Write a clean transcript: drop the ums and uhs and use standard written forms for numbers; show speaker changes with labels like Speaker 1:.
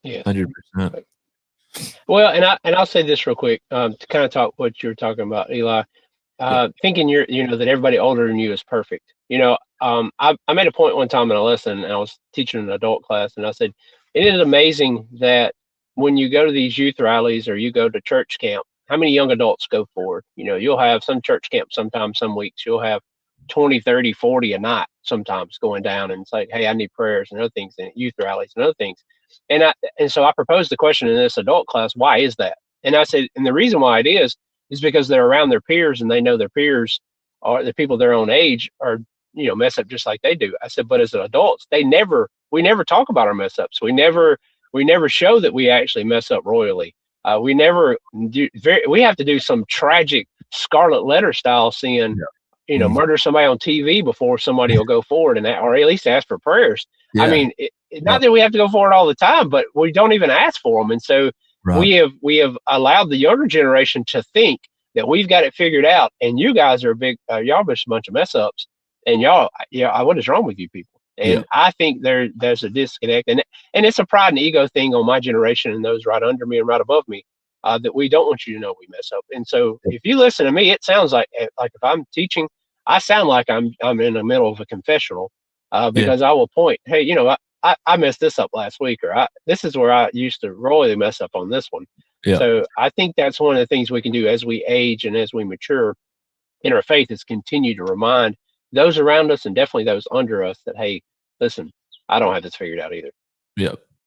Speaker 1: Yes.
Speaker 2: 100%.
Speaker 1: Well, I'll say this real quick, to kind of talk what you're talking about, Eli.
Speaker 2: Yeah.
Speaker 1: Thinking that everybody older than you is perfect. I made a point one time in a lesson, and I was teaching an adult class, and I said, it is amazing that when you go to these youth rallies or you go to church camp, how many young adults go forward? You'll have some church camp sometimes, some weeks, you'll have 20, 30, 40 a night sometimes going down and say, hey, I need prayers and other things, and youth rallies and other things. And so I proposed the question in this adult class, why is that? And I said, and the reason why it is because they're around their peers and they know their peers or the people their own age are, mess up just like they do. I said, but as adults, we never talk about our mess ups. We never show that we actually mess up royally. We never do. We have to do some tragic scarlet letter style sin,
Speaker 2: Yeah. Mhm.
Speaker 1: murder somebody on TV before somebody will go forward or at least ask for prayers. I
Speaker 2: Yeah.
Speaker 1: mean, not
Speaker 2: Yep.
Speaker 1: that we have to go forward all the time, but we don't even ask for them. And so
Speaker 2: Right.
Speaker 1: we have allowed the younger generation to think that we've got it figured out, and you guys are y'all just a bunch of mess ups, and y'all, what is wrong with you people?
Speaker 2: Yeah.
Speaker 1: And I think there's a disconnect, and it's a pride and ego thing on my generation and those right under me and right above me, that we don't want you to know we mess up. And so if you listen to me, it sounds like if I'm teaching, I sound like I'm in the middle of a confessional,
Speaker 2: Yeah.
Speaker 1: because I will point, hey, I messed this up last week, or this is where I used to royally mess up on this one.
Speaker 2: Yeah.
Speaker 1: So I think that's one of the things we can do as we age and as we mature in our faith is continue to remind those around us and definitely those under us that, hey, listen, I don't have this figured out either.
Speaker 2: Yeah.